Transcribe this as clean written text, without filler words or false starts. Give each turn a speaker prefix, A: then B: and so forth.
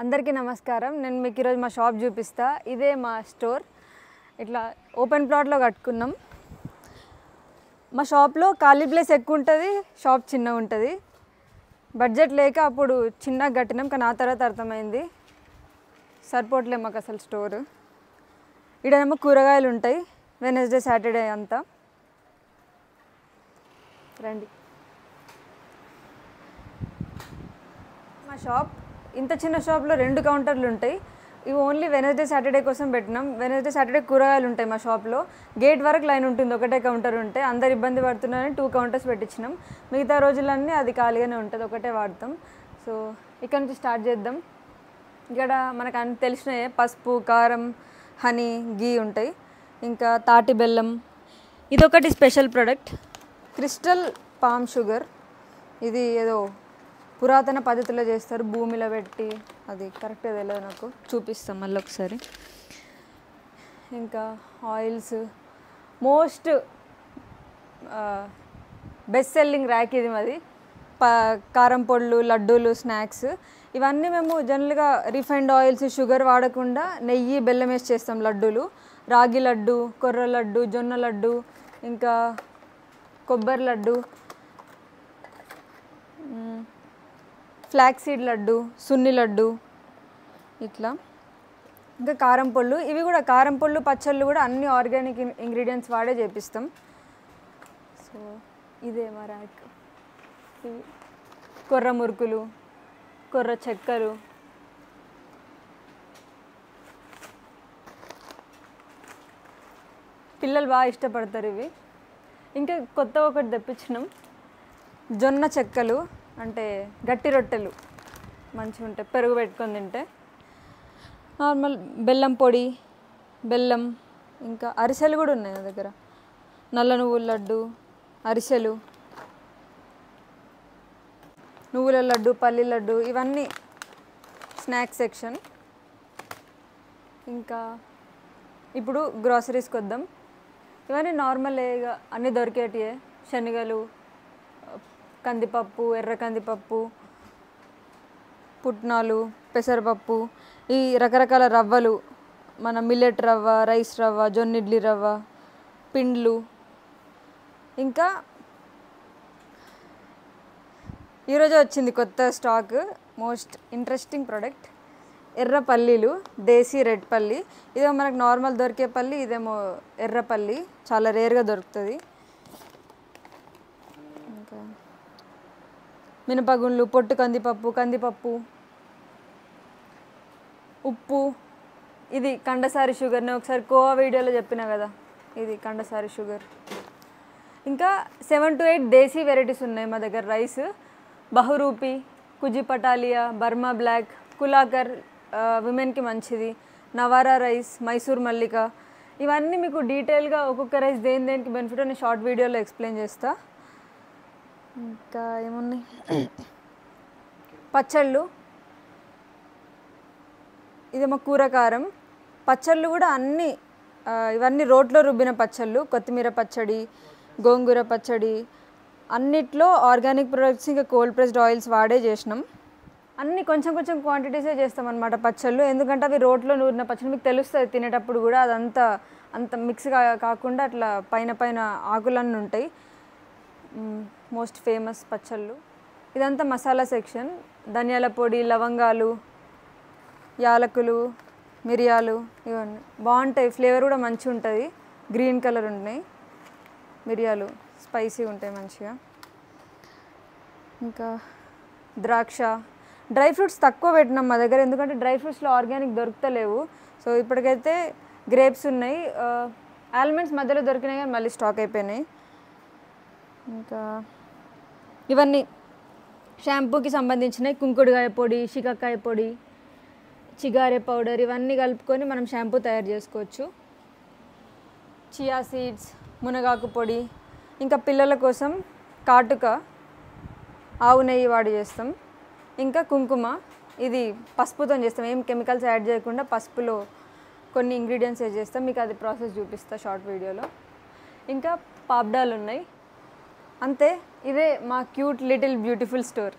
A: అందరికీ నమస్కారం. నేను మీకు ఈరోజు మా షాప్ చూపిస్తా. ఇదే మా స్టోర్. ఇట్లా ఓపెన్ ప్లాట్లో కట్టుకున్నాం. మా షాప్లో ఖాళీ ప్లేస్ ఎక్కువ ఉంటుంది, షాప్ చిన్నగా ఉంటుంది. బడ్జెట్ లేక అప్పుడు చిన్నగా కట్టినాం, కానీ ఆ తర్వాత అర్థమైంది సరిపోవట్లే మాకు అసలు స్టోర్. ఇక్కడేమో కూరగాయలు ఉంటాయి వెనస్డే సాటర్డే అంతా. రండి. మా షాప్ ఇంత చిన్న షాప్లో 2 కౌంటర్లు ఉంటాయి. ఇవి ఓన్లీ వెనస్డే సాటర్డే కోసం పెట్టినాం. వెనస్డే సాటర్డే కూరగాయలు ఉంటాయి మా షాప్లో. గేట్ వరకు లైన్ ఉంటుంది, ఒకటే కౌంటర్ ఉంటే అందరు ఇబ్బంది పడుతున్నారని 2 కౌంటర్స్ పెట్టించినాం. మిగతా రోజులన్నీ అది ఖాళీగానే ఉంటుంది, ఒకటే వాడతాం. సో ఇక్కడ నుంచి స్టార్ట్ చేద్దాం. ఇక్కడ మనకు అన్ని తెలిసినవే, పసుపు, కారం, హనీ, గీ ఉంటాయి. ఇంకా తాటి బెల్లం. ఇదొకటి special product, crystal palm sugar. ఇది ఏదో పురాతన పద్ధతిలో చేస్తారు, భూమిలో పెట్టి. అది కరెక్ట్గా తెలియదు నాకు, చూపిస్తాం మళ్ళీ ఒకసారి. ఇంకా oils, most best selling rack ఇది మాది. కారం పొడులు, లడ్డూలు, స్నాక్స్ ఇవన్నీ మేము జనరల్గా రిఫైండ్ ఆయిల్స్, షుగర్ వాడకుండా నెయ్యి, బెల్లం వేసి చేస్తాం లడ్డూలు. రాగి లడ్డు, కొర్ర లడ్డు, జొన్న లడ్డు, ఇంకా కొబ్బరి లడ్డు, ఫ్లాక్స్ సీడ్ లడ్డు, సున్ని లడ్డు, ఇట్లా. ఇంకా కారం పొళ్ళు. ఇవి కూడా కారం పొళ్ళు, పచ్చళ్ళు కూడా అన్ని ఆర్గానిక్ ఇంగ్రీడియంట్స్ వాడే చేపిస్తాం. సో ఇదే మా ర్యాక్. ఇవి కొర్ర మురుకులు, కొర్ర చెక్కలు, పిల్లలు బాగా ఇష్టపడతారు ఇవి. ఇంకా కొత్త ఒకటి తెప్పించినాం, జొన్న చెక్కలు, అంటే గట్టి రొట్టెలు మంచిగా ఉంటాయి పెరుగు పెట్టుకొని తింటే. నార్మల్ బెల్లం పొడి, బెల్లం, ఇంకా అరిసెలు కూడా ఉన్నాయి నా దగ్గర. నల్ల నువ్వుల లడ్డు, అరిసెలు, నువ్వుల లడ్డు, పల్లి లడ్డు, ఇవన్నీ స్నాక్స్ సెక్షన్. ఇంకా ఇప్పుడు గ్రాసరీస్కి వద్దాం. ఇవన్నీ నార్మల్గా అన్నీ దొరికేటివే. శనగలు, కందిపప్పు, ఎర్ర కందిపప్పు, పుట్నాలు, పెసరపప్పు, ఈ రకరకాల రవ్వలు, మన మిల్లెట్ రవ్వ, రైస్ రవ్వ, జొన్న ఇడ్లీ రవ్వ, పిండ్లు. ఇంకా ఈరోజు వచ్చింది కొత్త స్టాక్, మోస్ట్ ఇంట్రెస్టింగ్ ప్రోడక్ట్, ఎర్ర పల్లీలు, దేశీ రెడ్ పల్లి. ఇదేమో మనకు నార్మల్ దొరికే పల్లి, ఇదేమో ఎర్ర పల్లి, చాలా రేర్గా దొరుకుతుంది. ఇంకా మినపగుండ్లు, పొట్టు కందిపప్పు, కందిపప్పు, ఉప్పు. ఇది కండసారి షుగర్, నేను ఒకసారి కోవా వీడియోలో చెప్పినా కదా, ఇది కండసారి షుగర్. ఇంకా 7 to 8 దేశీ వెరైటీస్ ఉన్నాయి మా దగ్గర. రైస్ బహురూపి, కుజి పటాలియా, బర్మా బ్లాక్, కులాకర్, విమెన్కి మంచిది, నవారా రైస్, మైసూర్ మల్లిక. ఇవన్నీ మీకు డీటెయిల్గా ఒక్కొక్క రైస్ దేనికి బెనిఫిట్ నేను షార్ట్ వీడియోలో ఎక్స్ప్లెయిన్ చేస్తా. ఇంకా ఏమున్నాయి, పచ్చళ్ళు. ఇదేమో కూరకారం పచ్చళ్ళు కూడా అన్నీ. ఇవన్నీ రోట్లో రుబ్బిన పచ్చళ్ళు, కొత్తిమీర పచ్చడి, గోంగూర పచ్చడి, అన్నిట్లో ఆర్గానిక్ ప్రొడక్ట్స్, ఇంకా కోల్డ్ ప్రెస్డ్ ఆయిల్స్ వాడే చేసినాం. అన్నీ కొంచెం కొంచెం క్వాంటిటీసే చేస్తాం అన్నమాట పచ్చళ్ళు. ఎందుకంటే అవి రోట్లో నూరిన పచ్చళ్ళు మీకు తెలుస్తుంది తినేటప్పుడు కూడా, అదంతా అంత మిక్స్ కాకుండా అట్లా పైన పైన ఆకులన్నీ ఉంటాయి. మోస్ట్ ఫేమస్ పచ్చళ్ళు. ఇదంతా మసాలా సెక్షన్, ధనియాల పొడి, లవంగాలు, యాలకులు, మిరియాలు, ఇవన్నీ బాగుంటాయి. ఫ్లేవర్ కూడా మంచిగా ఉంటుంది, గ్రీన్ కలర్ ఉన్నాయి మిరియాలు, స్పైసీ ఉంటాయి మంచిగా. ఇంకా ద్రాక్ష, డ్రై ఫ్రూట్స్ తక్కువ పెట్టినాం మా దగ్గర, ఎందుకంటే డ్రై ఫ్రూట్స్లో ఆర్గానిక్ దొరుకుతలేవు. సో ఇప్పటికైతే గ్రేప్స్ ఉన్నాయి, ఆల్మండ్స్ మధ్యలో దొరికినాయి కానీ మళ్ళీ స్టాక్ అయిపోయినాయి. ఇంకా ఇవన్నీ షాంపూకి సంబంధించినవి, కుంకుడుకాయ పొడి, శికాకాయ పొడి, చిగారె పౌడర్, ఇవన్నీ కలుపుకొని మనం షాంపూ తయారు చేసుకోవచ్చు. చియా సీడ్స్, మునగాకు పొడి, ఇంకా పిల్లల కోసం కాటుక, ఆవు నెయ్యి వాడి చేస్తాం. ఇంకా కుంకుమ, ఇది పసుపుతో చేస్తాం, ఏం కెమికల్స్ యాడ్ చేయకుండా పసుపులో కొన్ని ఇంగ్రీడియంట్స్ యాడ్ చేస్తాం. మీకు అది ప్రాసెస్ చూపిస్తా షార్ట్ వీడియోలో. ఇంకా పాప్డాలు ఉన్నాయి. అంతే, ఇదే మా క్యూట్ లిటిల్ బ్యూటిఫుల్ స్టోర్.